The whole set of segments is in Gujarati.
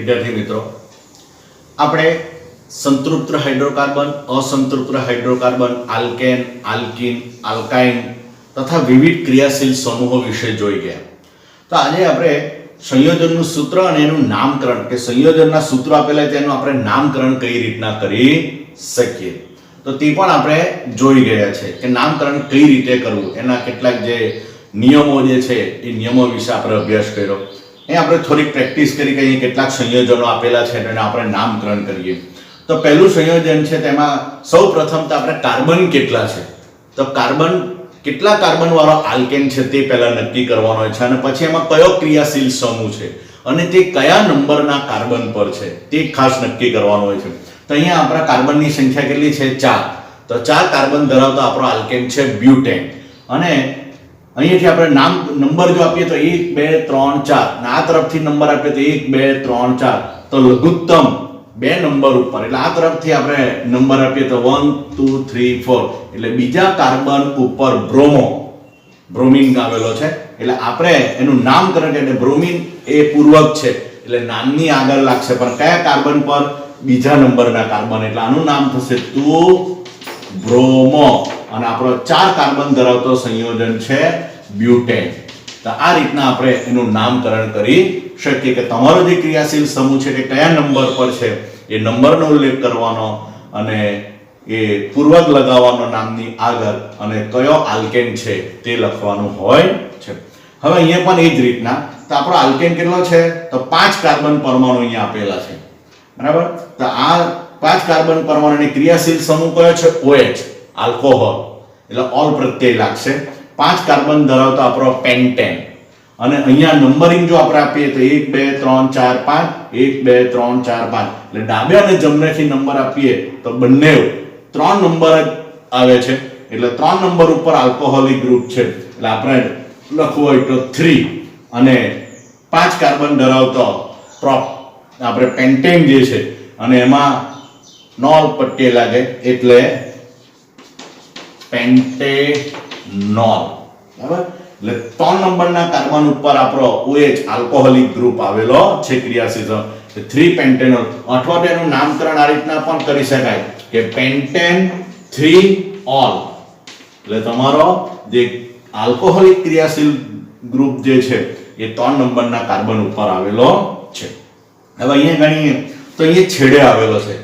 विद्यार्थी मित्रों આપણે સંતૃપ્ત hydrocarbon असंतृप्त hydrocarbon alkane alkene alkyne તથા વિવિધ ક્રિયાશીલ સમૂહો વિશે જોઈ ગયા। તો આજે આપણે સંયોજનનું સૂત્ર અને એનું નામકરણ કે સંયોજનના સૂત્રો આપેલા તેનું આપણે નામકરણ કઈ રીતના કરી શકીએ તો તે પણ આપણે જોઈ ગયા છે કે નામકરણ કઈ રીતે કરવું, એના કેટલાક જે નિયમો જે છે એ નિયમો વિશે આપણે અભ્યાસ કર્યો। અહીં આપણે થોડીક પ્રેક્ટિસ કરી કે અહીં કેટલાક સંયોજનો આપેલા છે અને આપણે નામકરણ કરીએ। તો પહેલું સંયોજન છે તેમાં સૌપ્રથમ તો આપણે કાર્બન કેટલા છે તો કાર્બન કેટલા કાર્બન વાળો આલ્કેન છે તે પહેલા નક્કી કરવાનો છે અને પછી એમાં કયો ક્રિયાશીલ સમૂહ છે અને તે કયા નંબરના કાર્બન પર છે તે ખાસ નક્કી કરવાનો હોય છે। તો અહીંયા આપણા કાર્બનની સંખ્યા કેટલી છે 4, તો 4 કાર્બન ધરાવતો આપણો આલ્કેન છે બ્યુટેન અને અહીંયાથી આપણે નામ નંબર જો આપીએ તો 1 2 3 4 અને આ તરફથી નંબર આપીએ તો 1 2 3 4 તો લઘુત્તમ બે નંબર ઉપર એટલે આ તરફથી આપણે નંબર આપીએ તો 1 2 3 4 એટલે બીજા કાર્બન ઉપર બ્રોમિન આવેલો છે એટલે આપણે એનું નામકરણ એટલે બ્રોમિન એ પૂર્વક છે એટલે નામની આગળ લાગશે પણ કયા કાર્બન પર બીજા નંબરના કાર્બન એટલે આનું નામ થશે 2 બ્રોમો અને આપણો 4 કાર્બન ધરાવતો સંયોજન છે બ્યુટેન। તો આ રીતના આપણે એનું નામકરણ કરી શકીએ કે તમારો જે ક્રિયાશીલ સમૂહ છે કે કયા નંબર પર છે એ નંબરનો ઉલ્લેખ કરવાનો અને એ પૂર્વક લગાવવાનો નામની આગળ અને કયો આલ્કેન છે તે લખવાનું હોય છે। હવે અહીંયા પણ એ જ રીતના તો આપણો આલ્કેન કેટલો છે તો 5 કાર્બન પરમાણુ અહીંયા આપેલા છે બરાબર। તો આ 5 કાર્બન પરમાણુની ક્રિયાશીલ સમૂહ કયો છે OH આલ્કોહોલ એટલે ઓલ પ્રત્યય લાગશે। 5 કાર્બન ધરાવતો આપણો પેન્ટેન અને અહીંયા નંબરિંગ જો આપણે આપીએ તો 1 2 3 4 5 1 2 3 4 5 એટલે ડાબે અને જમણેથી નંબર આપીએ તો બંને 3 નંબર જ આવે છે એટલે 3 નંબર ઉપર આલ્કોહોલિક ગ્રુપ છે એટલે આપણે લખવું હોય તો 3 અને 5 કાર્બન ધરાવતો આપણે પેન્ટેન જે છે અને એમાં નોલ પટ્ટી લાગે એટલે પેન્ટેનોલ બરાબર। એટલે 3 નંબરના કાર્બન ઉપર આપણો OH આલ્કોહોલિક ગ્રુપ આવેલો છે ક્રિયાશીલ 3 પેન્ટેનોલ અથવા તેનું નામકરણ આ રીતના પણ કરી શકાય કે પેન્ટેન 3 ઓલ એટલે તમારો જે આલ્કોહોલિક ક્રિયાશીલ ગ્રુપ જે છે એ 3 નંબરના કાર્બન ઉપર આવેલો છે। હવે અહીંયા ગણીએ તો અહીંયા છેડે આવેલો છે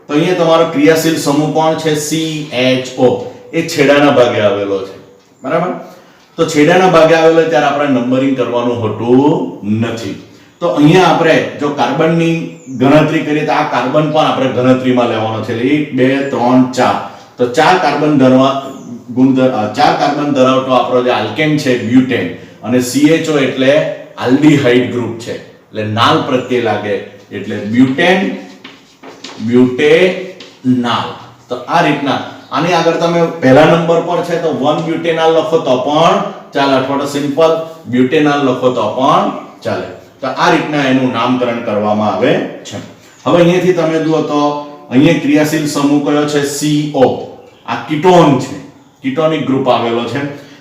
તો અહીંયા તમારો ક્રિયાશીલ સમૂહ કોણ છે CHO એ છેડાના ભાગે આવેલો છે બરાબર। તો છેડાના ભાગે આવેલો ત્યારે આપણે નંબરિંગ કરવાનું હોતું નથી। તો અહીંયા આપણે જો કાર્બનની ગણતરી કરીએ તો આ કાર્બન પણ આપણે ગણતરીમાં લેવાનો છે એટલે 1 2 3 4 તો 4 કાર્બન ધરાવતો આપણો જે આલ્કેન છે બ્યુટેન અને CHO એટલે આલ્ડીહાઇડ ગ્રુપ છે એટલે નાલ પ્રત્યય લાગે એટલે બ્યુટેનાલ। તો આ રીતના આની આગળ તમે પહેલા નંબર પર છે તો 1 બ્યુટેનાલ લખો તો પણ ચાલે અથવા તો સિમ્પલ બ્યુટેનાલ લખો તો પણ ચાલે। તો આ રીતના એનું નામકરણ કરવામાં આવે છે। હવે અહીંયાથી તમે જુઓ તો અહીંયા ક્રિયાશીલ સમૂહ કયો છે CO આ કીટોન છે કીટોનિક ગ્રુપ આવેલો છે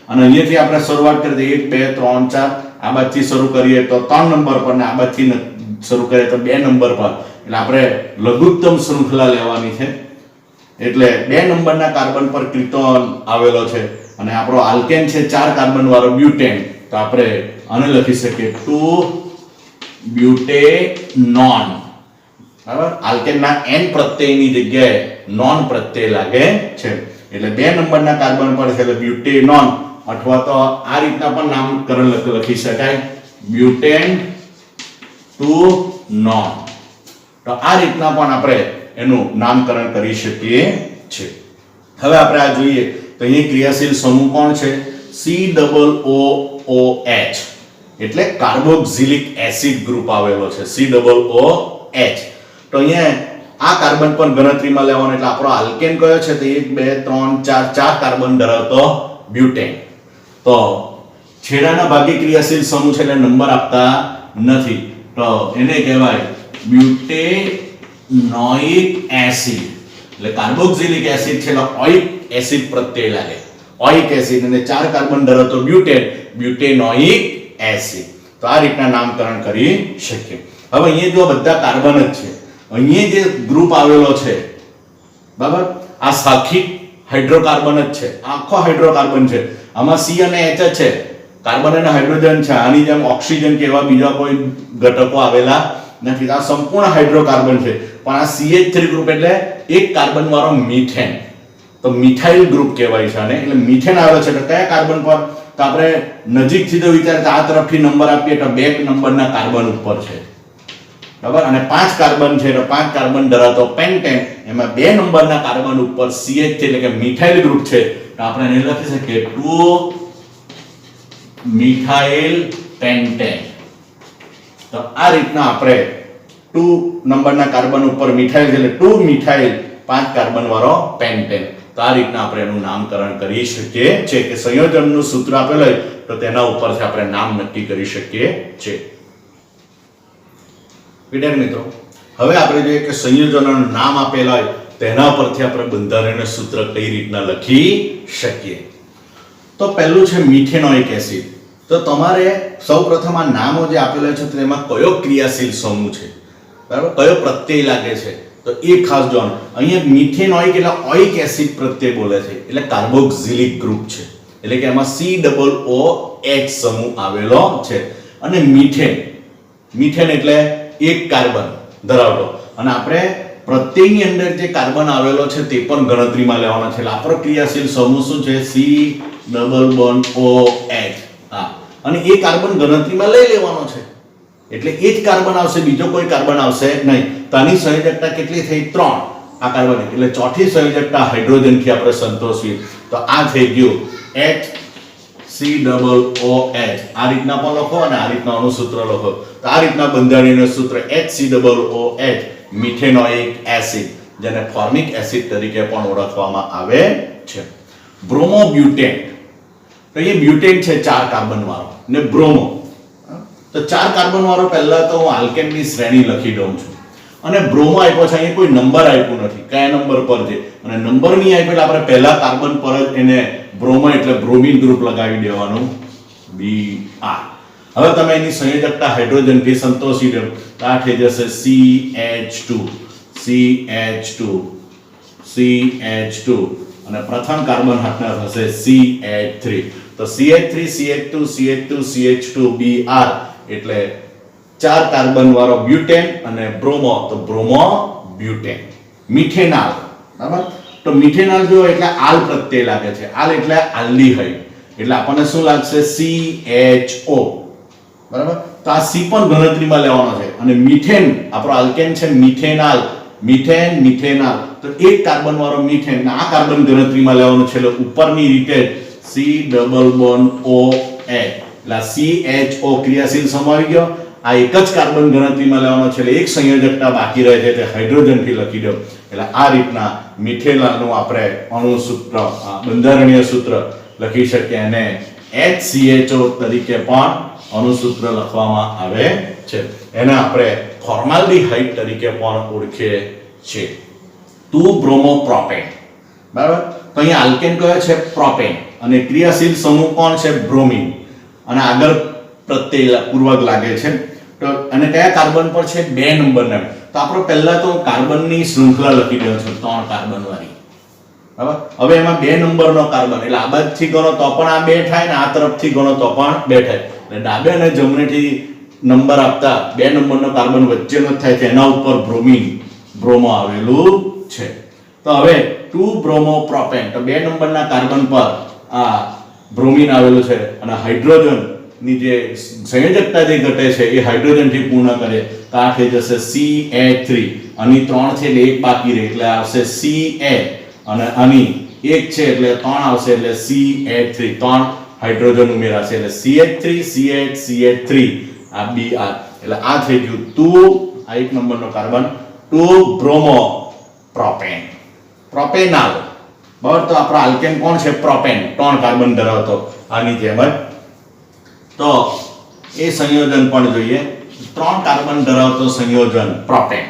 અને અહીંયાથી આપણે શરૂઆત કરી દઈએ 1 2 3 4 આ બાજુથી શરૂ કરીએ તો 3 નંબર પર ને આ બાજુથી શરૂ કરીએ તો 2 નંબર પર એટલે આપણે લઘુત્તમ શૃંખલા લેવાની છે એટલે 2 નંબરના કાર્બન પર કીટોન આવેલો છે અને આપણો આલ્કેન છે 4 કાર્બન વાળો બ્યુટેન તો આપણે આને લખી શકીએ 2 બ્યુટેનોન બરાબર। આલ્કેનના n પ્રત્યયની જગ્યાએ નોન પ્રત્યય લાગે છે એટલે 2 નંબરના કાર્બન પર છે એટલે બ્યુટેનોન અથવા તો આ રીતના પણ નામકરણ લખી શકાય બ્યુટેન 2 નોન। તો આ રીતના પણ આપણે એનું નામકરણ કરી શકીએ છીએ। હવે આપણે આ જોઈએ તો અહીં ક્રિયાશીલ સમૂહ કોણ છે COOH એટલે કાર્બોક્સિલિક એસિડ ગ્રુપ આવેલો છે COOH। તો અહીંયા આ કાર્બન પર ગણતરીમાં લેવાનો એટલે આપણો આલ્કેન કયો છે તો 1 2 3 4 કાર્બન ધરાવતો બ્યુટેન। તો છેડાના ભાગે ક્રિયાશીલ સમૂહ છે એટલે નંબર આપતા નથી તો એને કહેવાય બ્યુટેનોઇક એસિડ એટલે કાર્બોક્સિલિક એસિડ છે એટલે ઓઇક એસિડ પ્રત્યય લાગે ઓઇક એસિડ અને 4 કાર્બન ધરાવતો બ્યુટેનોઇક એસિડ। તો આ રીતના નામકરણ કરી શકીએ। હવે અહીંયા જો બધા કાર્બન જ છે, અહીંયા જે ગ્રુપ આવેલો છે બરાબર, આ સાખી હાઇડ્રોકાર્બન જ છે, આખો હાઇડ્રોકાર્બન છે, આમાં C અને H જ છે, કાર્બન અને હાઇડ્રોજન છે, આની જેમ ઓક્સિજન કે એવા બીજા કોઈ ઘટકો આવેલા નથી, આ સંપૂર્ણ હાઇડ્રોકાર્બન છે. પણ આ CH3 ગ્રુપ એટલે એક કાર્બન વાળો મીથેન, તો મિથાઇલ ગ્રુપ કહેવાય છે આને. એટલે મીથેન આવે છે તો કયા કાર્બન પર, તો આપણે નજીકથી તો વિચાર કે આ તરફથી નંબર આપીએ તો 2 નંબરના કાર્બન ઉપર છે બરાબર, અને 5 કાર્બન છે તો 5 કાર્બન ધરાવતો પેન્ટેન, એમાં 2 નંબરના કાર્બન ઉપર CH એટલે કે મિથાઇલ ગ્રુપ છે, તો આપણે એને લખી શકીએ 2 મિથાઇલ પેન્ટેન. તો આ રીતના આપણે 2 નંબરના કાર્બન ઉપર મિથાઇલ એટલે 2 મિથાઇલ 5 કાર્બન વાળો પેન્ટેન. તો આ રીતના આપણે એનું નામકરણ કરી શકીએ છે કે સંયોજનનું સૂત્ર આપેલું હોય તો તેના ઉપરથી આપણે નામ નક્કી કરી શકીએ છે. વિદ્યાર્થી મિત્રો, હવે આપણે જોઈએ કે સંયોજનોનું નામ આપેલા હોય તેના પરથી આપણે બંધારણીય સૂત્ર કઈ રીતના લખી શકીએ. તો પહેલું છે મિથેનોઇક એસિડ. તો તમારે સૌપ્રથમ આ નામો જે આપેલા છે તેમાં કયો ક્રિયાશીલ સમૂહ છે બરાબર, કયો પ્રત્યય લાગે છે તો એ ખાસ જોવાનું. અહીંયા મિથેનોઇક એટલે ઓઇક એસિડ પ્રત્યય બોલે છે એટલે કાર્બોક્સિલિક ગ્રુપ છે, એટલે કે એમાં COOH સમૂહ આવેલો છે. અને મિથેન એટલે એક કાર્બન ધરાવતો, અને આપણે પ્રત્યયની અંદર જે કાર્બન આવેલો છે તે પણ ગણતરીમાં લેવાનો છે. એટલે આપણો ક્રિયાશીલ સમૂહ શું છે, COOH. હા, અને એ કાર્બન ગણતરીમાં લઈ લેવાનો છે એટલે એ જ કાર્બન આવશે, બીજો કોઈ કાર્બન આવશે નહીં. તો આની સંયોજકતા કેટલી થઈ, 3 આ કાર્બન, એટલે ચોથી સંયોજકતા હાઇડ્રોજન થી આપણે સંતોષવી. તો આ થઈ ગયું HCOOH. આ રીતના પણ લખો અને આ રીતના આનું સૂત્ર લખો. તો આ રીતના બંધારણીય સૂત્ર HCOOH મિથેનોઇક એસિડ, જેને ફોર્મિક એસિડ તરીકે પણ ઓળખવામાં આવે છે. બ્રોમોબ્યુટેન, તો એ બ્યુટેન છે 4 કાર્બન વાળો, ને બ્રોમો, તો 4 કાર્બન વાળો પહેલા તો હું આલ્કેનની શ્રેણી લખી દઉં છું, અને બ્રોમો આપ્યો છે, અહીંયા કોઈ નંબર આપ્યો નથી કયા નંબર પર છે, અને નંબર નહીં આપ્યો એટલે આપણે પહેલા કાર્બન પર જ એને બ્રોમો એટલે બ્રોમિન ગ્રુપ લગાવી દેવાનું Br. હવે તમે એની સંયોજકતા હાઇડ્રોજન થી સંતોષી દો તો આ થઈ જશે CH2 અને પ્રથમ કાર્બન હાથના થશે CH3. તો CH2 Br એટલે 4 કાર્બન વાળો બ્યુટેન અને બ્રોમો, તો બ્રોમો બ્યુટેન. મિથેનાલ, બરાબર, તો મિથેનાલ જો એટલે આલ પ્રત્યય લાગે છે, આલ એટલે આલ્ડીહાઇડ, એટલે આપણને શું લાગશે, CHO બરાબર. તો આ C પણ ગણતરીમાં લેવાનો છે. અને મિથેન આપણો આલ્કેન છે, મિથેનાલ, તો એક કાર્બન વાળો મિથેન, આ કાર્બન ગણતરીમાં લેવાનું છે, એટલે ઉપરની રીતે COOH એટલે CHO ક્રિયાશીલ સમૂહ આવી ગયો. આ એક જ કાર્બન ગણતરીમાં લેવાનો છે, એટલે એક સંયોજકતા બાકી રહે છે તે હાઇડ્રોજન થી લખી દો. એટલે આ રીતના મિથેનાલનું આપણે અણુ સૂત્ર, બંધારણીય સૂત્ર લખી શકીએ, અને HCHO તરીકે પણ અણુ સૂત્ર લખવામાં આવે છે. એને આપણે ફોર્માલ્ડીહાઇડ તરીકે પણ ઓળખીએ છીએ. 2 બ્રોમોપ્રોપેન, બરાબર. તો અહીંયા આલ્કેન કયો છે, પ્રોપેન, અને ક્રિયાશીલ સમૂહ કોણ છે, બ્રોમિન, અને આગળ પ્રત્યય પૂર્વક લાગે છે. તો અને કયા કાર્બન પર છે, 2 નંબરના. તો આપણે પહેલા તો કાર્બનની શૃંખલા લખી દઉં છું, 3 કાર્બન વાળી, બરાબર. હવે એમાં 2 નંબરનો કાર્બન, એટલે આ બાજુથી ગણો તો પણ આ 2 થાય, ને આ તરફથી ગણો તો પણ 2 થાય. એટલે ડાબે અને જમણેથી નંબર આપતા 2 નંબરનો કાર્બન વચ્ચેનો થાય છે, એના ઉપર બ્રોમો આવેલું છે. તો હવે 2 બ્રોમોપ્રોપેન, તો 2 નંબરના કાર્બન પર આ બ્રોમિન આવેલું છે, અને હાઇડ્રોજન ની જે સંયોજકતા જે ઘટે છે એ હાઇડ્રોજન થી પૂર્ણ કરે તો આ થઈ જશે CH3. આની 3 છે એટલે 1 બાકી રહે એટલે આવશે Ca, અને આની 1 છે એટલે 3 આવશે એટલે CH3. 3 હાઇડ્રોજન ઉમેરાશે એટલે CH3 CH3 આ Br. એટલે આ થઈ ગયું 2, આ 1 નંબરનો કાર્બન, 2 બ્રોમોપ્રોપેન. પ્રોપેનાલ, બરાબર. તો આપણો આલ્કેન કોણ છે, પ્રોપેન, 3 કાર્બન ધરાવતો, આની જેમ જ. તો એ સંયોજન પણ જોઈએ, 3 કાર્બન ધરાવતો સંયોજન પ્રોપેન,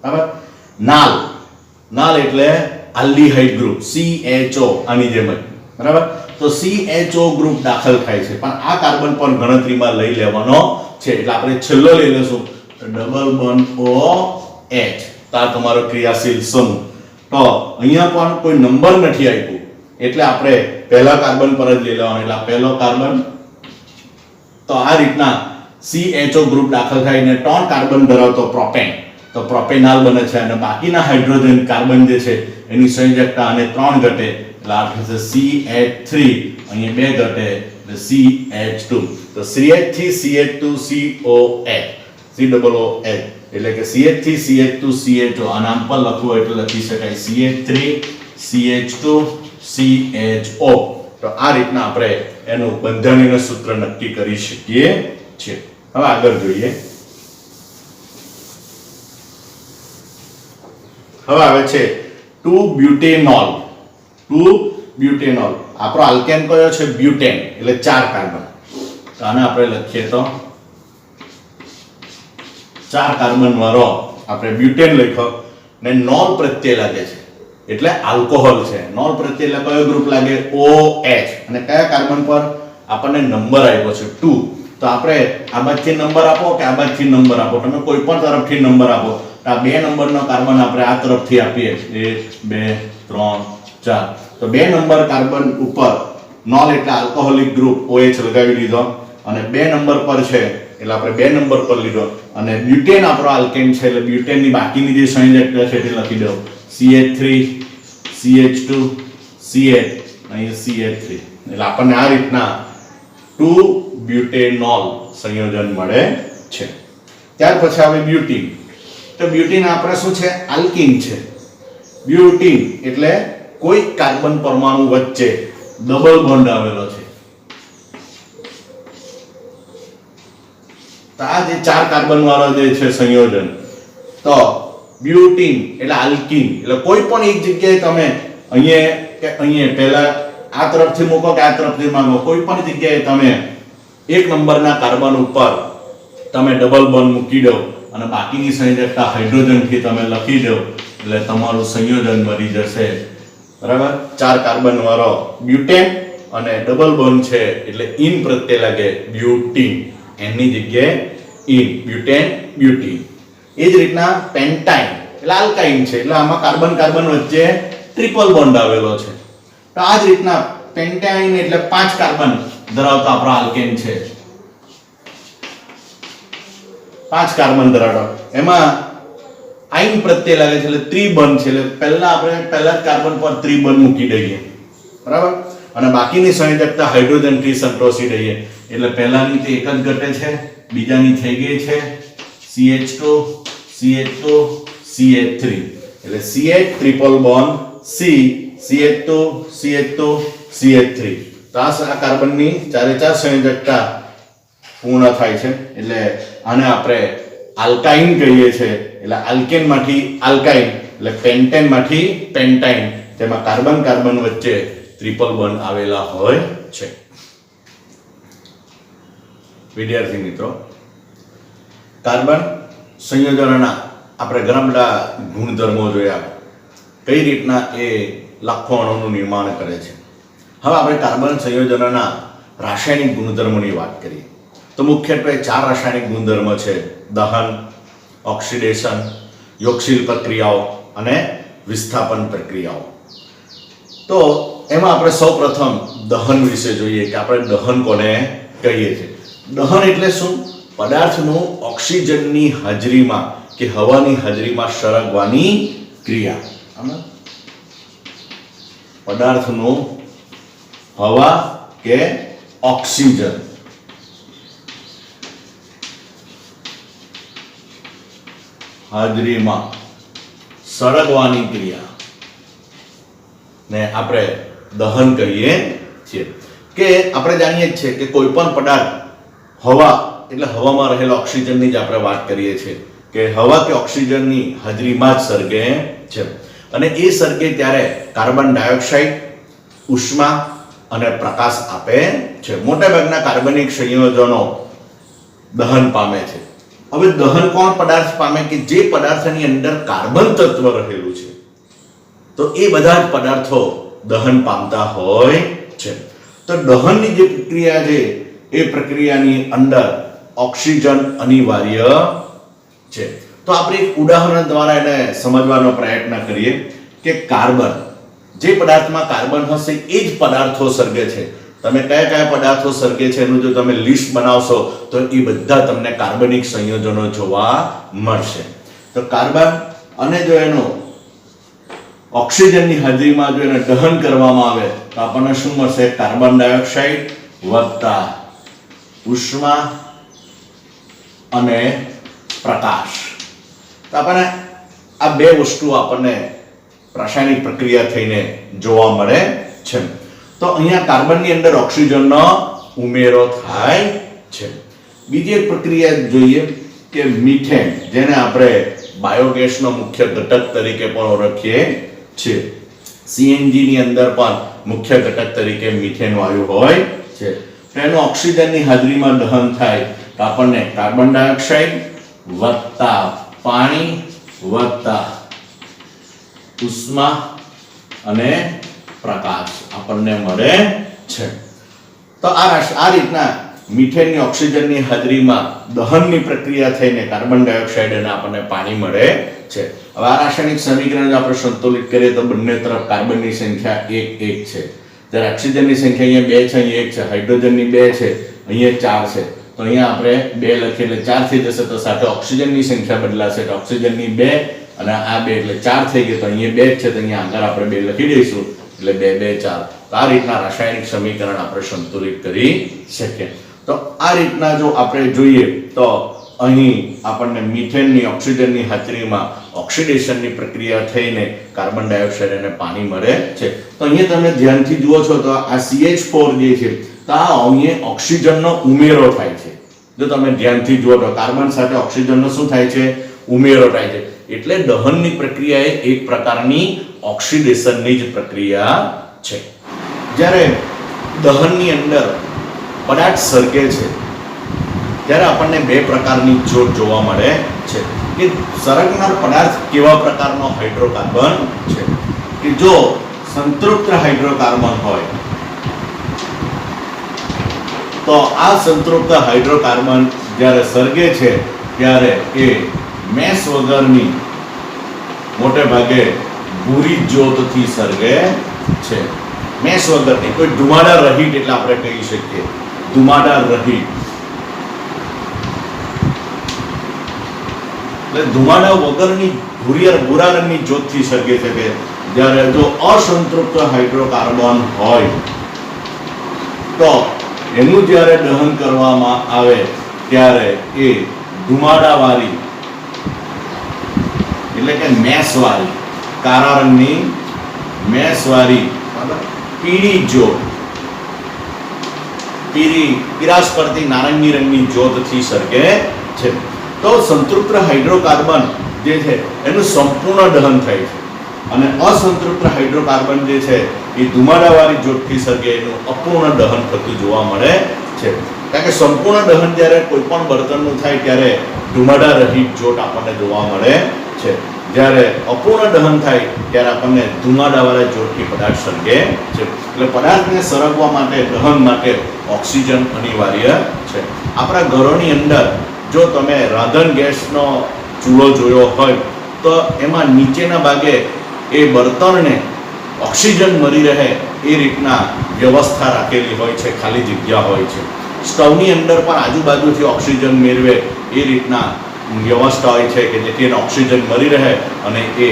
બરાબર. નાલ એટલે આલ્ડીહાઇડ ગ્રુપ, CHO, આની જેમ જ, બરાબર. તો CHO ગ્રુપ દાખલ થાય છે, પણ આ કાર્બન પણ ગણતરીમાં લઈ લેવાનો છે, એટલે આપણે છેલ્લો લઈ લેશું. તો ડબલ બોન્ડ OH, તો આ તમારો ક્રિયાશીલ સમૂહ. તો અહીંયા પણ કોઈ નંબર નથી આપ્યું એટલે આપણે પહેલા કાર્બન પર જ લઈ લેવાનો. એટલે આ પહેલો કાર્બન, તો આ રીતના CHO ગ્રુપ દાખલ થઈને 3 કાર્બન ધરાવતો પ્રોપેન, તો પ્રોપેનાલ બને છે અને બાકીના હાઇડ્રોજન કાર્બન જે છે એની સંયોજકતા અને 3 ઘટે એટલે આ થશે CH3, અહીંયા 2 ઘટે એટલે CH2. તો CH3 CH2 COH, COOH એટલે કે CH3 CH2 CHO. આ નામ પર લખવું હોય એટલે લખી શકાય CH3 CH2 CHO. તો આ રીતના આપણે એનું બંધારણીય સૂત્ર નક્કી કરી શકીએ છીએ. હવે આગળ જોઈએ. હવે આવે છે 2-બ્યુટેનોલ. 2-બ્યુટેનોલ આપણો આલ્કેન કયો છે? બ્યુટેન, એટલે 4 કાર્બન. તો આને આપણે લખીએ તો 4 કાર્બન વાળો આપણે બ્યુટેન લખ્યો ને નોલ પ્રત્યય લાગે છે એટલે આલ્કોહોલ છે. નોલ પ્રત્યય એટલે કયો ગ્રુપ લાગે? OH. અને કયા કાર્બન પર? આપણને નંબર આપ્યો છે 2. તો આપણે આ બાજુથી નંબર આપો કે આ બાજુથી નંબર આપો, તમે કોઈ પણ તરફથી નંબર આપો. તો આ 2 નંબરનો કાર્બન આપણે આ તરફથી આપીએ 1 2 3 4. તો 2 નંબર કાર્બન ઉપર નોલ એટલે આલ્કોહોલિક ગ્રુપ OH લગાવી લીધો અને 2 નંબર પર છે એટલે આપણે 2 નંબર પર લીધો. અને બ્યુટેન આપણો આલ્કેન છે એટલે બ્યુટેનની બાકીની જે સંયોજકતા છે તે લખી દો CH3 CH2 CH અહીં CH3. એટલે આપણને આ રીતના 2-બ્યુટેનોલ સંયોજન મળે છે. ત્યાર પછી આવે બ્યુટીન. તો બ્યુટીન આપણે શું છે? આલ્કીન છે. બ્યુટીન એટલે કોઈ કાર્બન પરમાણુ વચ્ચે ડબલ બોન્ડ આવેલો છે. તો આ જે 4 કાર્બન વાળો જે છે સંયોજન, તો બ્યુટીન એટલે આલ્કીન એટલે કોઈ પણ એક જગ્યાએ તમે અહીંયા કે અહીંયા પહેલા આ તરફથી મૂકો કે આ તરફથી માંગો, કોઈ પણ જગ્યાએ તમે 1 નંબરના કાર્બન ઉપર તમે ડબલ બોન્ડ મૂકી દો અને બાકીની સંયોજકતા હાઇડ્રોજનથી તમે લખી દો એટલે તમારું સંયોજન બની જશે. બરાબર? 4 કાર્બન વાળો બ્યુટેન અને ડબલ બોન્ડ છે એટલે ઇન પ્રત્યય લાગે બ્યુટીન, એની જગ્યાએ ઇન, બ્યુટેન બ્યુટીન. એ જ રીતના પેન્ટાઇન એટલે આલ્કાઇન છે એટલે આમાં કાર્બન કાર્બન વચ્ચે ટ્રિપલ બોન્ડ આવેલો છે. તો આ જ રીતના પેન્ટાઇન એટલે 5 કાર્બન ધરાવતો આપણો આલ્કેન છે. 5 કાર્બન ધરાવતો, એમાં આઇન પ્રત્યય લાગે છે એટલે ત્રિબંધ છે એટલે પહેલા આપણે પહેલા જ કાર્બન પર ત્રિબંધ મૂકી દઈએ. બરાબર? અને બાકીની સંયોજકતા હાઇડ્રોજનથી સંતોષી દઈએ એટલે પહેલાની તે એક જ ઘટે છે, બીજાની થઈ ગઈ છે CH2 CH2 CH3 એટલે CH triple bond C CH2 CH2 CH3. તો આ કાર્બનની 4 સંયોજકતા પૂર્ણ થાય છે એટલે આને આપણે આલ્કાઇન કહીએ છીએ. એટલે આલ્કેન માંથી આલ્કાઇન એટલે પેન્ટેન માંથી પેન્ટાઇન, તેમાં કાર્બન કાર્બન વચ્ચે ટ્રિપલ બોન્ડ આવેલા હોય છે. વિદ્યાર્થી મિત્રો, કાર્બન સંયોજનોના આપણે ઘણા બધા ગુણધર્મો જોયા, કઈ રીતના એ લાખો અણુનું નિર્માણ કરે છે. હવે આપણે કાર્બન સંયોજનોના રાસાયણિક ગુણધર્મોની વાત કરીએ તો મુખ્યત્વે 4 રાસાયણિક ગુણધર્મ છે: દહન, ઓક્સિડેશન, યોગશીલ પ્રક્રિયાઓ અને વિસ્થાપન પ્રક્રિયાઓ. તો એમાં આપણે સૌપ્રથમ દહન વિશે જોઈએ કે આપણે દહન કોને કહીએ છીએ. દહન એટલે શું? પદાર્થનું ઓક્સિજનની હાજરીમાં કે હવાની હાજરીમાં સળગવાની ક્રિયા. પદાર્થનું હવા કે ઓક્સિજન હાજરીમાં સળગવાની ક્રિયા ને આપણે દહન કહીએ છીએ. કે આપણે જાણીએ જ છીએ કે કોઈ પણ પદાર્થ હવા એટલે હવામાં રહેલા ઓક્સિજનની જ આપણે વાત કરીએ છીએ કે હવા કે ઓક્સિજનની હાજરીમાં જ સળગે છે. અને એ સળગે ત્યારે કાર્બન ડાયોક્સાઇડ ઉષ્મા અને પ્રકાશ આપે છે. મોટાભાગના કાર્બનિક સંયોજનો દહન પામે છે. હવે દહન કોણ પદાર્થ પામે? કે જે પદાર્થની અંદર કાર્બન તત્વ રહેલું છે, તો એ બધા જ પદાર્થો દહન પામતા હોય છે. તો દહનની જે પ્રક્રિયા છે એ પ્રક્રિયાની અંદર ઓક્સિજન અનિવાર્ય છે. તો આપણે એક ઉદાહરણ દ્વારા એને સમજવાનો પ્રયત્ન કરીએ કે કાર્બન, જે પદાર્થમાં કાર્બન હશે એ જ પદાર્થો સર્ગે છે. તમે કયા કયા પદાર્થો સર્ગે છે એનું જો તમે લિસ્ટ બનાવશો તો એ બધા તમને કાર્બનિક સંયોજનો જોવા મળશે. તો કાર્બન અને જો એનો ઓક્સિજનની હાજરીમાં જો એને દહન કરવામાં આવે તો આપણને શું મળશે? કાર્બન ડાયોક્સાઇડ વત્તા ઉષ્મા અને પ્રકાશ. તો આપણને આ બે વસ્તુ આપણને રાસાયણિક પ્રક્રિયા થઈને જોવા મળે છે. તો અહીંયા કાર્બનની અંદર ઓક્સિજનનો ઉમેરો થાય છે. બીજી એક પ્રક્રિયા જોઈએ કે મીથેન, જેને આપણે બાયોગેસનો મુખ્ય ઘટક તરીકે પણ ઓળખીએ છીએ. સીએનજી ની અંદર પણ મુખ્ય ઘટક તરીકે મીથેન વાયુ હોય છે. તેનું ઓક્સિજનની હાજરીમાં દહન થાય તો આપણને કાર્બન ડાયોક્સાઇડ વત્તા પાણી વત્તા ઉષ્મા અને પ્રકાશ આપણને મળે છે. તો આ રીતના મીથેનની ઓક્સિજનની હાજરીમાં દહનની પ્રક્રિયા થઈને કાર્બન ડાયોક્સાઇડ અને આપણને પાણી મળે છે. હવે આ રાસાયણિક સમીકરણ જો આપણે સંતુલિત કરીએ તો બંને તરફ કાર્બનની સંખ્યા 1 1 છે, જ્યારે ઓક્સિજનની સંખ્યા અહીંયા 2 છે, અહીંયા 1 છે, હાઇડ્રોજનની 2 છે, અહીંયા 4 છે. તો અહીંયા આપણે 2 લખીએ એટલે 4 થઈ જશે. તો સાથે ઓક્સિજનની સંખ્યા બદલાશે તો ઓક્સિજનની 2 અને આ 2 એટલે 4 થઈ ગયો. તો અહીંયા 2 છે તો અહીંયા આગળ આપણે 2 લખી દઈશું એટલે 2 2 4. તો આ રીતના રાસાયણિક સમીકરણ આપણે સંતુલિત કરી શકીએ. તો આ રીતના જો આપણે જોઈએ તો અહીં આપણને મીથેનની ઓક્સિજનની હાજરીમાં ઓક્સિડેશનની પ્રક્રિયા થઈને કાર્બન ડાયોક્સાઇડ અને પાણી મળે છે. તો અહીંયા તમે ધ્યાનથી જુઓ છો તો આ CH4 જે છે તો આ અહીંયા ઓક્સિજનનો ઉમેરો થાય છે. જો તમે ધ્યાનથી જુઓ તો કાર્બન સાથે ઓક્સિજનનો શું થાય છે? ઉમેરો થાય છે. એટલે દહનની પ્રક્રિયા એ એક પ્રકારની ઓક્સિડેશનની જ પ્રક્રિયા છે. જ્યારે દહનની અંદર પદાર્થ સર્ગે છે ત્યારે આપણને બે પ્રકારની જ્યોત જોવા મળે છે કે સળગનાર પદાર્થ કેવા પ્રકારનો હાઇડ્રોકાર્બન છે. કે જો સંતૃપ્ત હાઇડ્રોકાર્બન હોય તો આ સંતૃપ્ત હાઇડ્રોકાર્બન જ્યારે સર્ગે છે ત્યારે એ મેસ વગરની મોટે ભાગે ભૂરી જ્યોતથી સર્ગે છે. મેસ વગરની, કોઈ ધુમાડા રહિત એટલે આપણે કહી શકીએ ધુમાડા રહિત. એટલે ધુમાડા વગરની ભૂરા રંગની જ્યોતથી સર્ગે છે. કે જ્યારે જો અસંતૃપ્ત હાઇડ્રોકાર્બન હોય તો એનું જ્યારે દહન કરવામાં આવે ત્યારે એ ધુમાડાવાળી એટલે કે મેસવાળી, કાળા રંગની મેસવાળી પીળી જ્યોત, પીરાશ પડતી નારંગી રંગની જ્યોતથી સર્ગે છે. તો સંતૃપ્ત હાઇડ્રોકાર્બન જે છે એનું સંપૂર્ણ દહન થાય છે અને અસંતૃપ્ત હાઇડ્રોકાર્બન જે છે એ ધુમાડાવાળી જ્યોતથી સર્ગે એનું અપૂર્ણ દહન થતું જોવા મળે છે. કારણ કે સંપૂર્ણ દહન જ્યારે કોઈ પણ બળતણનું થાય ત્યારે ધુમાડા રહિત જ્યોત આપણને જોવા મળે છે. જ્યારે અપૂર્ણ દહન થાય ત્યારે આપણને ધુમાડાવાળા જ્યોતથી પદાર્થ સર્ગે છે. એટલે પદાર્થને સળગવા માટે, દહન માટે ઓક્સિજન અનિવાર્ય છે. આપણા ઘરોની અંદર જો તમે રાંધણ ગેસનો ચૂલો જોયો હોય તો એમાં નીચેના ભાગે એ બળતણને ઓક્સિજન મળી રહે એ રીતના વ્યવસ્થા રાખેલી હોય છે, ખાલી જગ્યા હોય છે. સ્ટવની અંદર પણ આજુબાજુથી ઓક્સિજન મેળવે એ રીતના વ્યવસ્થા હોય છે કે જેથી એને ઓક્સિજન મળી રહે અને એ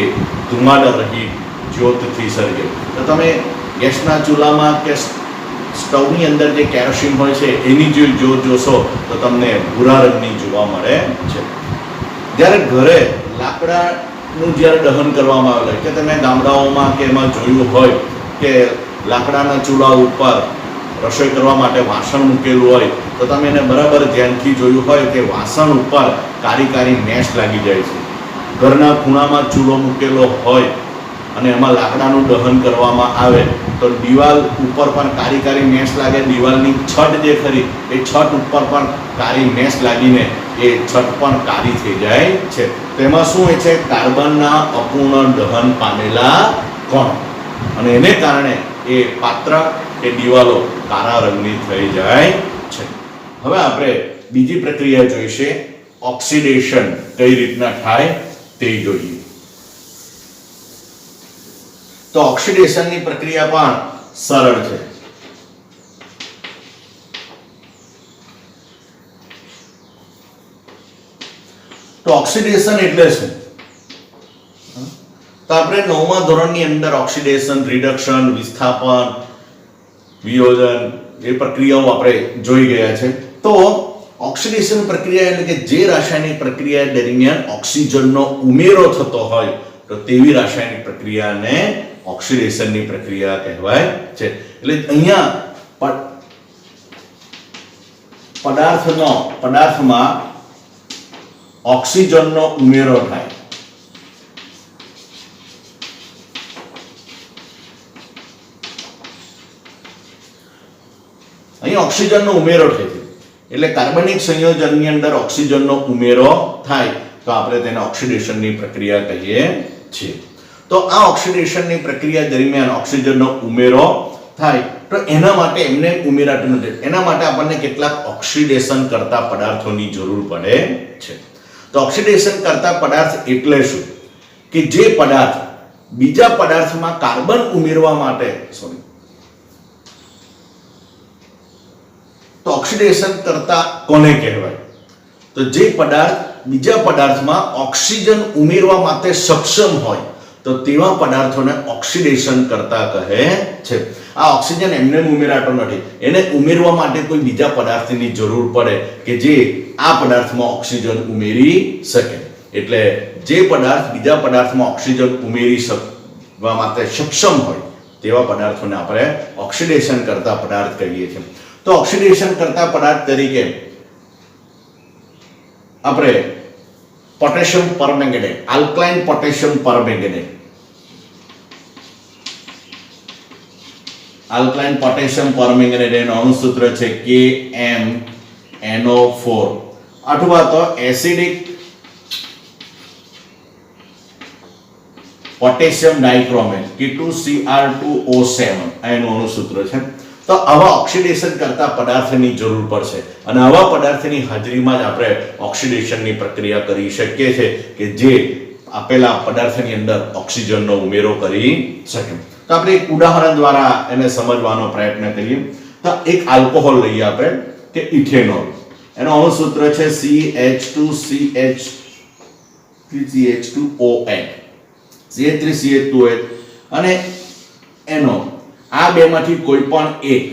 ધુમાડા રહિત જ્યોતથી સર્ગે. તો તમે ગેસના ચૂલામાં કે સ્ટવની અંદર જે કેરોસીન હોય છે એની જે જ્યોત જોશો તો તમને ભૂરા રંગની જોવા મળે છે. જ્યારે ઘરે લાકડાનું જ્યારે દહન કરવામાં આવે કે તમે ગામડાઓમાં કે એમાં જોયું હોય કે લાકડાના ચૂલા ઉપર રસોઈ કરવા માટે વાસણ મૂકેલું હોય તો તમે એને બરાબર ધ્યાનથી જોયું હોય કે વાસણ ઉપર કાળી મેશ લાગી જાય છે. ઘરના ખૂણામાં ચૂલો મૂકેલો હોય અને એમાં લાકડાનું દહન કરવામાં આવે તો દિવાલ ઉપર પણ કાળી મેશ લાગે. દિવાલની છત જે ખરી એ છત ઉપર પણ કાળી મેશ લાગીને એ છત પણ કાળી થઈ જાય છે. તેમાં શું હોય છે? કાર્બનના અપૂર્ણ દહન પામેલા કણ, અને એને કારણે એ પાત્ર કે દિવાલો કાળા રંગની થઈ જાય છે. હવે આપણે બીજી પ્રક્રિયા જોઈશે, ઓક્સિડેશન કઈ રીતના થાય તે જોઈએ. તો ઓક્સિડેશનની પ્રક્રિયા પણ સરળ છે. તો ઓક્સિડેશન એટલે શું? તો આપણે 9મા ધોરણની અંદર ઓક્સિડેશન, રિડક્શન, વિસ્થાપન, વિયોજન એ પ્રક્રિયાઓ આપણે જોઈ ગયા છે. તો ઓક્સિડેશન પ્રક્રિયા એટલે કે જે રાસાયણિક પ્રક્રિયા દરમિયાન ઓક્સિજનનો ઉમેરો થતો હોય તો તેવી રાસાયણિક પ્રક્રિયાને ઓક્સિડેશનની પ્રક્રિયા કહેવાય છે. એટલે અહીંયા પદાર્થમાં ઓક્સિજનનો ઉમેરો થાય. અહીં ઓક્સિજનનો ઉમેરો થાય છે એટલે કાર્બનિક સંયોજનની અંદર ઓક્સિજનનો ઉમેરો થાય તો આપણે તેને ઓક્સિડેશનની પ્રક્રિયા કહીએ છીએ. તો આ ઓક્સિડેશનની પ્રક્રિયા દરમિયાન ઓક્સિજનનો ઉમેરો થાય તો એના માટે એમને ઉમેરાતું નથી. એના માટે આપણને કેટલાક ઓક્સિડેશન કરતા પદાર્થોની જરૂર પડે છે. તો ઓક્સિડેશન કરતા પદાર્થ એટલે શું? કે જે પદાર્થ બીજા પદાર્થમાં કાર્બન ઉમેરવા માટે તો ઓક્સિડેશન કરતા કોને કહેવાય? તો જે પદાર્થ બીજા પદાર્થમાં ઓક્સિજન ઉમેરવા માટે સક્ષમ હોય તો તેવા પદાર્થોને ઓક્સિડેશન કરતા કહે છે. આ ઓક્સિજન એમને ઉમેરાતો નથી, એને ઉમેરવા માટે કોઈ બીજા પદાર્થની જરૂર પડે કે જે આ પદાર્થમાં ઓક્સિજન ઉમેરી શકે. એટલે જે પદાર્થ બીજા પદાર્થમાં ઓક્સિજન ઉમેરી શકવા માટે સક્ષમ હોય તેવા પદાર્થોને આપણે ઓક્સિડેશન કરતા પદાર્થ કહીએ છીએ. તો ઓક્સિડેશન કરતા પદાર્થ તરીકે આપણે potassium permanganate, alkaline potassium permanganate, alkaline potassium permanganate એનું અણુસૂત્ર છે KMnO4, અથવા તો એસિડિક પોટેશિયમ ડાઇક્રોમેટ K2Cr2O7 એનું અણુસૂત્ર છે. તો આવા ઓક્સિડેશન કરતા પદાર્થની જરૂર પડશે અને આવા પદાર્થની હાજરીમાં જ આપણે ઓક્સિડેશનની પ્રક્રિયા કરી શકીએ છીએ કે જે આપેલા પદાર્થની અંદર ઓક્સિજનનો ઉમેરો કરી શકે. તો આપણે એક ઉદાહરણ દ્વારા એને સમજવાનો પ્રયત્ન કરીએ. તો એક આલ્કોહોલ લઈએ આપણે કે ઇથેનોલ. એનો અણુસૂત્ર છે CH2CH3CH2OH અને એનો આ બેમાંથી કોઈ પણ એક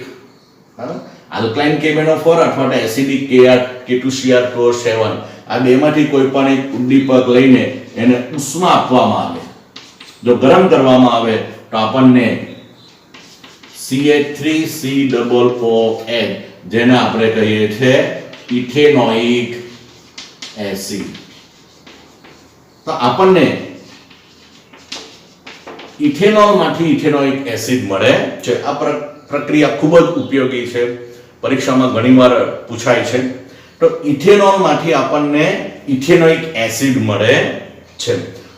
આલ્કલાઇન KMnO4 અથવા તો એસિડિક K2Cr2O7 આ બેમાંથી કોઈ પણ એક ઉદ્દીપક લઈને એને ઉષ્મા આપવામાં આવે. જો ગરમ કરવામાં આવે તો આપણને CH3COOH જેને આપણે કહીએ છીએ ઇથેનોઇક એસિડ. તો આપણને ઇથેનોલમાંથી ઇથેનોઇક એસિડ મળે છે. આ પ્રક્રિયા ખૂબ જ ઉપયોગી છે, પરીક્ષામાં ઘણીવાર પૂછાય છે. તો ઇથેનોલમાંથી આપણને ઇથેનોઇક એસિડ મળે છે.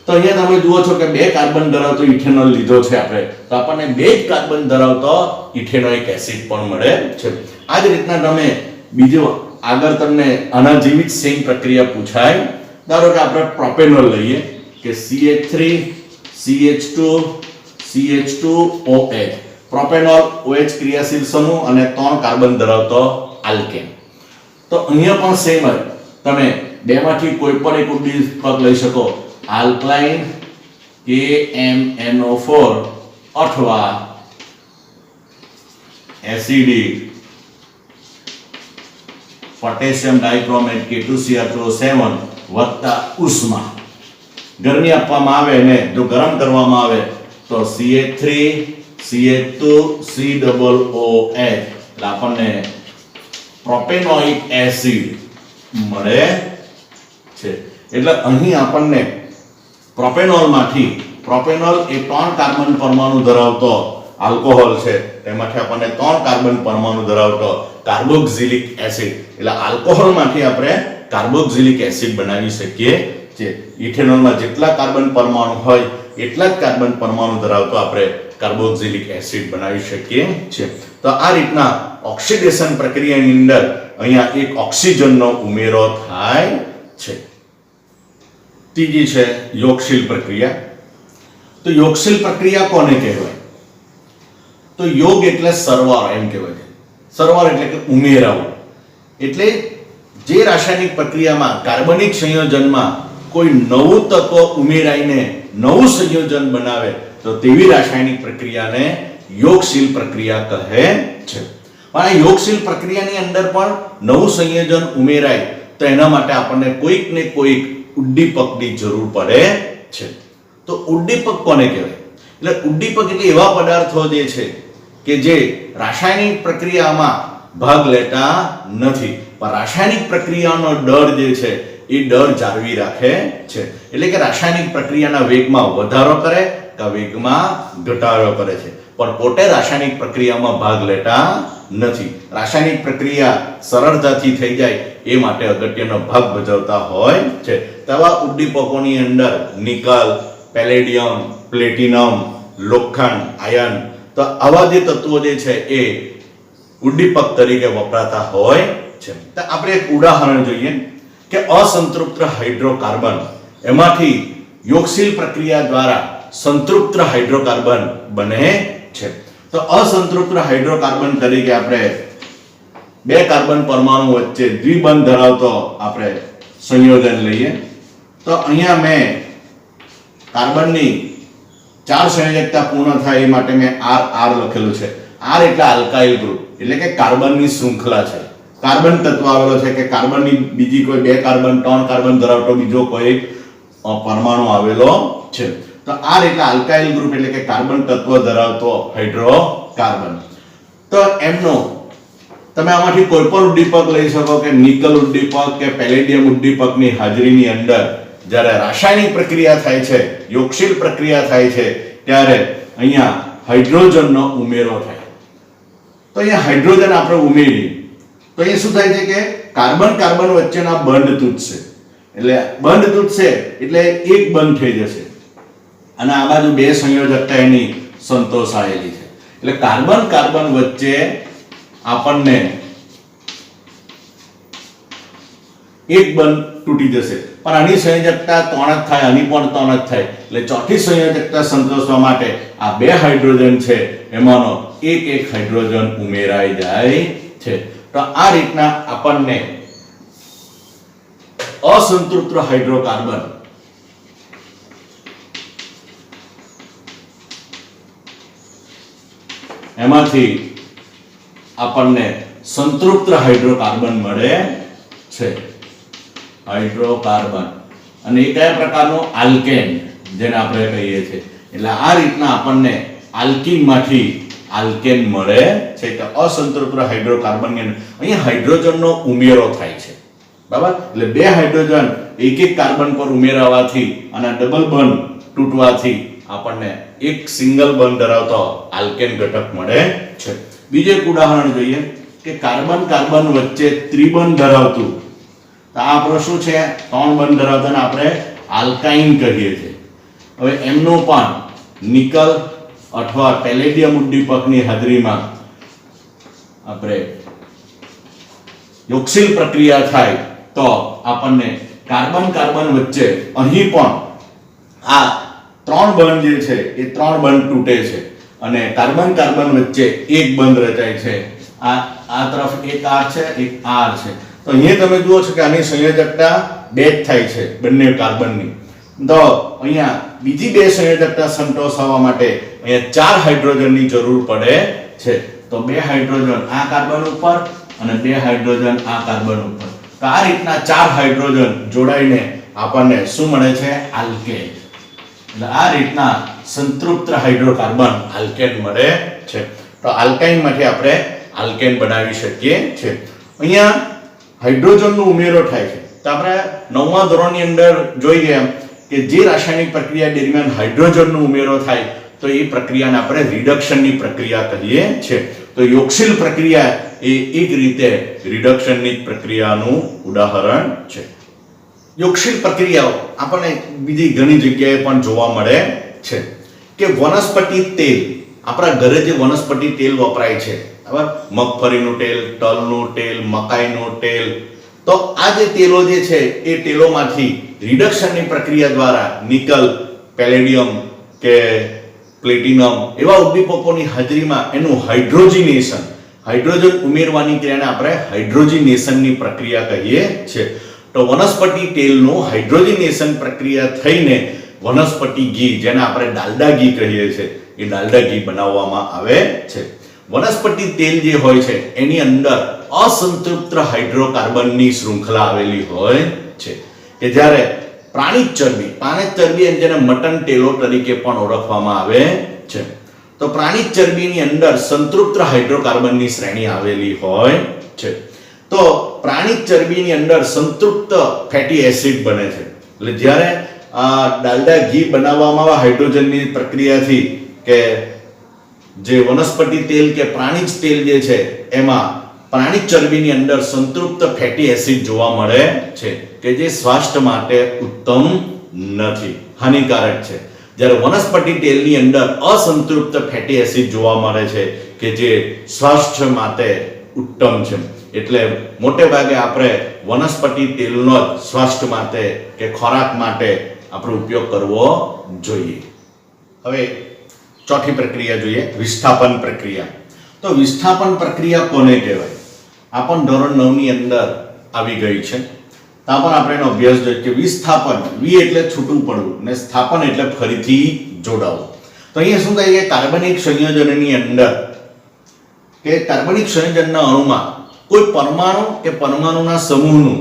તો અહીંયા તમે જુઓ છો કે 2 કાર્બન ધરાવતો ઇથેનોલ લીધો છે આપણે, તો આપણને 2 જ કાર્બન ધરાવતો ઇથેનોઇક એસિડ પણ મળે છે. આ જ રીતના તમે બીજો આગળ તમને આના જેવી જ સેમ પ્રક્રિયા પૂછાય. ધારો કે આપણે પ્રોપેનોલ લઈએ કે CH3 CH2 CH2OH, propanol OH ક્રિયાશીલ સમૂહ અને 3 કાર્બન ધરાવતો આલ્કેન. તો અહીંયા પણ સેમ જ તમે બેમાંથી કોઈ પણ એક ઉદ્દીપક લઈ શકો, આલ્કલાઇન KMnO4 અથવા એસિડિક પોટેશિયમ ડાઇક્રોમેટ K2Cr2O7 વત્તા ઉષ્મા. ગરમી આપવામાં આવે ને જો ગરમ કરવામાં આવે તો CH3 CH2COOH એટલે આપણને પ્રોપેનોઇક એસિડ મળે છે. એટલે અહીં આપણને પ્રોપેનોલમાંથી, પ્રોપેનોલ એ 3 કાર્બન પરમાણુ ધરાવતો આલ્કોહોલ છે, તેમાંથી આપણને 3 કાર્બન પરમાણુ ધરાવતો કાર્બોક્સિલિક એસિડ એટલે આલ્કોહોલમાંથી આપણે કાર્બોક્સિલિક એસિડ બનાવી શકીએ છીએ. ઇથેનોલમાં જેટલા કાર્બન પરમાણુ હોય એટલા જ કાર્બન પરમાણુ ધરાવતો આપણે કાર્બોક્સિલિક એસિડ બનાવી શકીએ છીએ. તો આ રીતના ઓક્સિડેશન પ્રક્રિયાની અંદર અહીંયા એક ઓક્સિજનનો ઉમેરો થાય છે. ત્રીજી છે યોગશીલ પ્રક્રિયા. તો યોગશીલ પ્રક્રિયા કોને કહેવાય? તો યોગ એટલે સરવાળો એમ કહેવાય છે. સરવાળો એટલે કે ઉમેરાવો. એટલે જે રાસાયણિક પ્રક્રિયામાં કાર્બનિક સંયોજનમાં કોઈ નવું તત્વ ઉમેરાઈને નવું સંયોજન બનાવે તો તેવી રાસાયણિક પ્રક્રિયાને યોગશીલ પ્રક્રિયા કહે છે. પણ આ યોગશીલ પ્રક્રિયાની અંદર પણ નવું સંયોજન ઉમેરાય તો એના માટે આપણને કોઈક ને કોઈક ઉદ્દીપકની જરૂર પડે છે. તો ઉદ્દીપક કોને કહેવાય? એટલે ઉદ્દીપક એટલે એવા પદાર્થો જે છે કે જે રાસાયણિક પ્રક્રિયામાં ભાગ લેતા નથી પણ રાસાયણિક પ્રક્રિયાનો દર જે છે એ દર જાળવી રાખે છે. એટલે કે રાસાયણિક પ્રક્રિયાના વેગમાં વધારો કરે કે વેગમાં ઘટાડો કરે છે પણ પોતે રાસાયણિક પ્રક્રિયામાં ભાગ લેતા નથી. રાસાયણિક પ્રક્રિયા સરળતાથી થઈ જાય એ માટે અગત્યનો ભાગ ભજવતા હોય છે. તેવા ઉદ્દીપકોની અંદર નિકલ, પેલેડિયમ, પ્લેટિનમ, લોખંડ, આયર્ન, તો આવા જે તત્વો જે છે એ ઉદ્દીપક તરીકે વપરાતા હોય છે. તો આપણે એક ઉદાહરણ જોઈએ કે અસંતૃપ્ત હાઇડ્રોકાર્બન, એમાંથી યોગશીલ પ્રક્રિયા દ્વારા સંતૃપ્ત હાઇડ્રોકાર્બન બને છે. તો અસંતૃપ્ત હાઇડ્રોકાર્બન તરીકે આપણે બે કાર્બન પરમાણુ વચ્ચે દ્વિબંધ ધરાવતો આપણે સંયોજન લઈએ. તો અહીંયા મેં કાર્બનની 4 સંયોજકતા પૂર્ણ થાય એ માટે મેં R લખેલું છે. R એટલે આલ્કાઇલ ગ્રુપ એટલે કે કાર્બનની શૃંખલા છે. કાર્બન તત્વ આવેલો છે કે કાર્બનની બીજી કોઈ 2 કાર્બન 3 કાર્બન ધરાવતો બીજો કોઈ પરમાણુ આવેલો છે. તો R એટલે આલ્કાઇલ ગ્રુપ એટલે કે કાર્બન તત્વ ધરાવતો હાઇડ્રોકાર્બન. તો એમનો તમે આમાંથી કોઈ પણ ઉદ્દીપક લઈ શકો કે નિકલ ઉદ્દીપક કે પેલેડિયમ ઉદ્દીપકની હાજરીની અંદર જ્યારે રાસાયણિક પ્રક્રિયા થાય છે, યોગશીલ પ્રક્રિયા થાય છે ત્યારે અહીંયા હાઇડ્રોજનનો ઉમેરો થાય. તો અહીંયા હાઇડ્રોજન આપણે ઉમેરીએ તો અહીંયા શું થાય છે કે કાર્બન કાર્બન વચ્ચેના બંધ તૂટશે. એટલે બંધ તૂટશે એટલે એક બંધ થઈ જશે અને આ બાજુ બે સંયોજકતા એની સંતોષાયેલી છે. એટલે કાર્બન કાર્બન વચ્ચે આપણને એક બંધ તૂટી જશે પણ આની સંયોજકતા 3 જ થાય, આની પણ 3 જ થાય. એટલે ચોથી સંયોજકતા સંતોષવા માટે આ બે હાઇડ્રોજન છે એમાંનો એક હાઇડ્રોજન ઉમેરાઈ જાય છે. તો આ રીતના આપણને અસંતૃપ્ત હાઇડ્રોકાર્બન એમાંથી આપણને સંતૃપ્ત હાઇડ્રોકાર્બન મળે છે. હાઇડ્રોકાર્બન અને એ કયા પ્રકારનો? આલ્કેન, જેને આપણે કહીએ છીએ. એટલે આ રીતના આપણને આલ્કીનમાંથી આલ્કેન મળે છે. કે અસંતૃપ્ત હાઇડ્રોકાર્બન ની અહીંયા હાઇડ્રોજનનો ઉમેરો થાય છે. બરાબર? એટલે બે હાઇડ્રોજન એક કાર્બન પર ઉમેરાવાથી અને ડબલ બંધ તૂટવાથી આપણને એક સિંગલ બંધ ધરાવતો આલ્કેન ઘટક મળે છે. બીજું એક ઉદાહરણ જોઈએ કે કાર્બન કાર્બન વચ્ચે ત્રિબંધ ધરાવતું, તો આ આપણો શું છે? 3 બંધ ધરાવતાને આપણે આલ્કાઇન કહીએ છીએ. હવે એમનું પણ નિકલ અથવા પેલેડિયમ ઉદ્દીપકની હાજરીમાં આપણે યોગશીલ પ્રક્રિયા થાય તો આપણને કાર્બન કાર્બન વચ્ચે અહીં પણ આ 3 બંધ જે છે એ 3 બંધ તૂટે છે અને કાર્બન કાર્બન વચ્ચે એક બંધ રચાય છે. આ તરફ એક R છે, એક R છે. તો અહીંયા તમે જુઓ છો કે આની સંયોજકતા 2 જ થાય છે બંને કાર્બનની. તો અહીંયા બીજી બે સંયોજકતા સંતોષવા માટે અહીંયા 4 હાઇડ્રોજનની જરૂર પડે છે. તો 2 હાઇડ્રોજન આ કાર્બન ઉપર અને 2 હાઇડ્રોજન આ કાર્બન ઉપર. તો આ રીતના 4 હાઇડ્રોજન જોડાઈને આપણને શું મળે છે? આલ્કેન. એટલે આ રીતના સંતૃપ્ત હાઇડ્રોકાર્બન આલ્કેન મળે છે. તો આલ્કાઇનમાંથી આપણે આલ્કેન બનાવી શકીએ છીએ. અહીંયા હાઇડ્રોજનનો ઉમેરો થાય છે. તો આપણે 9મા ધોરણની અંદર જોઈ ગયા કે જે રાસાયણિક પ્રક્રિયા દરમિયાન હાઇડ્રોજનનો ઉમેરો થાય તો એ પ્રક્રિયાને આપણે રિડક્શનની પ્રક્રિયા કહીએ છીએ. તો યોગશીલ પ્રક્રિયા એ એક રીતે રિડક્શનની પ્રક્રિયાનું ઉદાહરણ છે. યોગશીલ પ્રક્રિયાઓ આપણને બીજી ઘણી જગ્યાએ પણ જોવા મળે છે કે વનસ્પતિ તેલ, આપણા ઘરે જે વનસ્પતિ તેલ વપરાય છે, બરાબર, મગફળીનું તેલ, તલનું તેલ, મકાઈનું તેલ, તો આ જે તેલો જે છે એ તેલોમાંથી રિડક્શનની પ્રક્રિયા દ્વારા નિકલ, પેલેડિયમ કે પ્લેટિનમ એવા ઉદ્દીપકોની હાજરીમાં એનું હાઇડ્રોજન ઉમેરવાની ક્રિયાને આપણે હાઇડ્રોજનેશનની પ્રક્રિયા કહીએ છીએ. તો વનસ્પતિ તેલનું હાઇડ્રોજનેશન પ્રક્રિયા થઈને વનસ્પતિ ઘી, જેને આપણે ડાલડા ઘી કહીએ છીએ, એ ડાલડા ઘી બનાવવામાં આવે છે. વનસ્પતિ તેલ જે હોય છે એની અંદર અસંતૃપ્ત હાઇડ્રોકાર્બનની શૃંખલા આવેલી હોય છે કે જ્યારે પ્રાણિજ ચરબી જેને મટન ટેલો તરીકે પણ ઓળખવામાં આવે છે. તો પ્રાણિજ ચરબીની અંદર સંતૃપ્ત હાઇડ્રોકાર્બનની શ્રેણી આવેલી હોય છે. તો પ્રાણિજ ચરબીની અંદર સંતૃપ્ત ફેટી એસિડ બને છે. એટલે જ્યારે ડાલડા ઘી બનાવવામાં આવે હાઇડ્રોજનની પ્રક્રિયાથી, કે જે વનસ્પતિ તેલ કે પ્રાણિજ તેલ જે છે એમાં પ્રાણિજ ચરબીની અંદર સંતૃપ્ત ફેટી એસિડ જોવા મળે છે કે જે સ્વાસ્થ્ય માટે ઉત્તમ નથી, હાનિકારક છે. જ્યારે વનસ્પતિ તેલની અંદર અસંતૃપ્ત ફેટી એસિડ જોવા મળે છે કે જે સ્વાસ્થ્ય માટે ઉત્તમ છે. એટલે મોટે ભાગે આપણે વનસ્પતિ તેલનો જ સ્વાસ્થ્ય માટે કે ખોરાક માટે આપણે ઉપયોગ કરવો જોઈએ. હવે ચોથી પ્રક્રિયા જોઈએ, વિસ્થાપન પ્રક્રિયા. તો વિસ્થાપન પ્રક્રિયા કોને કહેવાય? આ પણ ધોરણ 9 ની અંદર આવી ગઈ છે. ત્યાં પણ આપણે એનો અભ્યાસ જોયો કે વિસ્થાપન, વી એટલે છૂટું પડવું અને સ્થાપન એટલે ફરીથી જોડાવું. તો અહીંયા શું થાય કે કાર્બનિક સંયોજનની અંદર કે કાર્બનિક સંયોજનના અણુમાં કોઈ પરમાણુ કે પરમાણુના સમૂહનું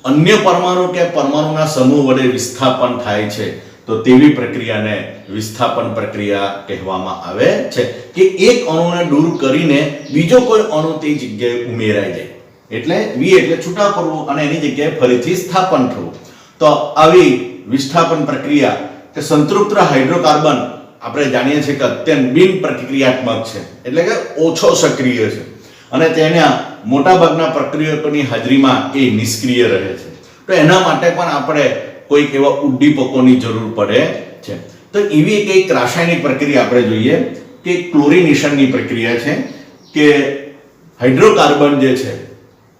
અન્ય પરમાણુ કે પરમાણુના સમૂહ વડે વિસ્થાપન થાય છે, તો તેવી પ્રક્રિયાને વિસ્થાપન પ્રક્રિયા કહેવામાં આવે છે. કે એક અણુને દૂર કરીને બીજો કોઈ અણુ તે જગ્યાએ ઉમેરાઈ જાય, એટલે વી એટલે છૂટા પડવું અને એની જગ્યાએ ફરીથી સ્થાપન થવું. તો આવી વિસ્થાપન પ્રક્રિયા કે સંતૃપ્ત હાઇડ્રોકાર્બન આપણે જાણીએ છીએ કે અત્યંત બિન પ્રતિક્રિયાત્મક છે, એટલે કે ઓછો સક્રિય છે અને તેના મોટાભાગના પ્રક્રિયકોની હાજરીમાં એ નિષ્ક્રિય રહે છે. તો એના માટે પણ આપણે કોઈક એવા ઉદ્દીપકોની જરૂર પડે છે. તો એવી એક રાસાયણિક પ્રક્રિયા આપણે જોઈએ કે ક્લોરિનેશનની પ્રક્રિયા છે કે હાઇડ્રોકાર્બન જે છે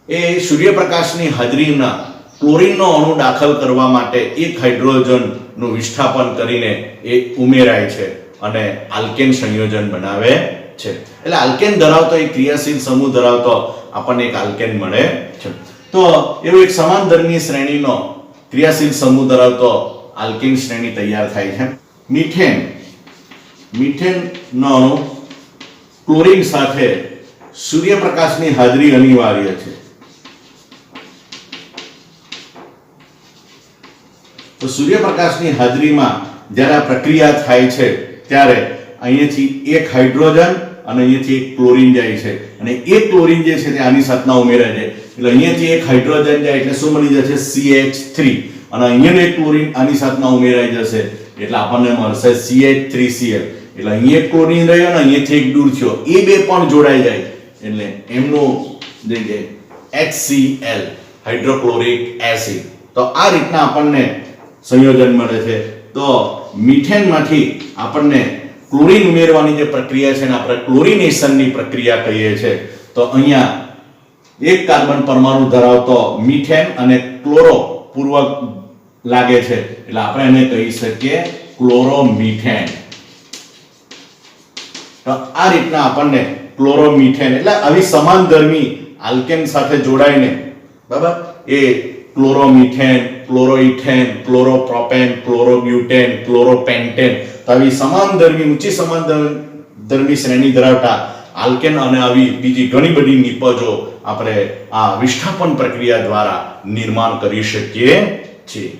એ સૂર્યપ્રકાશની હાજરીમાં ક્લોરીનનો અણુ દાખલ કરવા માટે એક હાઇડ્રોજનનું વિસ્થાપન કરીને એ ઉમેરાય છે અને આલ્કેન સંયોજન બનાવે છે. એટલે આલ્કેન ધરાવતો એક ક્રિયાશીલ સમૂહ ધરાવતો આપણને એક આલ્કેન મળે છે. તો એવો એક સમાન ધર્મી શ્રેણીનો ક્રિયાશીલ સમૂહ ધરાવતો આલ્કેન શ્રેણી તૈયાર થાય છે. મીથેનનો અણુ ક્લોરીન સાથે સૂર્યપ્રકાશની હાજરી અનિવાર્ય છે. તો સૂર્યપ્રકાશની હાજરીમાં જ્યારે આ પ્રક્રિયા થાય છે ત્યારે અહીંયાથી એક હાઇડ્રોજન અને અહીંયાથી એક ક્લોરીન જાય છે અને એક ક્લોરીન જે છે તે આની સાથના ઉમેરાય છે. એટલે અહીંયાથી એક હાઇડ્રોજન જાય એટલે શું મળી જશે? CH3 અને અહીંયાનો એક ક્લોરીન આની સાથના ઉમેરાઈ જશે એટલે આપણને મળશે CH3Cl. એટલે અહીં એક ક્લોરીન રહ્યો અને અહીંયાથી એક દૂર થયો, એ બે પણ જોડાઈ જાય એટલે એમનું જે HCl હાઇડ્રોક્લોરિક એસિડ. તો આ રીતના આપણને સંયોજન મળે છે. તો મીથેનમાંથી આપણને ક્લોરીન ઉમેરવાની જે પ્રક્રિયા છે એને આપણે ક્લોરિનેશનની પ્રક્રિયા કહીએ છીએ. તો અહીંયા એક કાર્બન પરમાણુ ધરાવતો મીથેન અને ક્લોરો પૂર્વક લાગે છે એટલે આપણે એને કહી શકીએ ક્લોરોમીથેન. તો આ રીતના આપણને ક્લોરોમીથેન એટલે આવી સમાનધર્મી આલ્કેન સાથે જોડાઈને બરાબર એ ક્લોરોમીથેન, ક્લોરોઇથેન, ક્લોરોપ્રોપેન, ક્લોરોબ્યુટેન, ક્લોરોપેન્ટેન તો આવી સમાનધર્મી ઊંચી સમાનધર્મી શ્રેણી ધરાવતા આલ્કેન અને આવી બીજી ઘણી બધી નિપજો આપણે આ વિસ્થાપન પ્રક્રિયા દ્વારા નિર્માણ કરી શકીએ છીએ.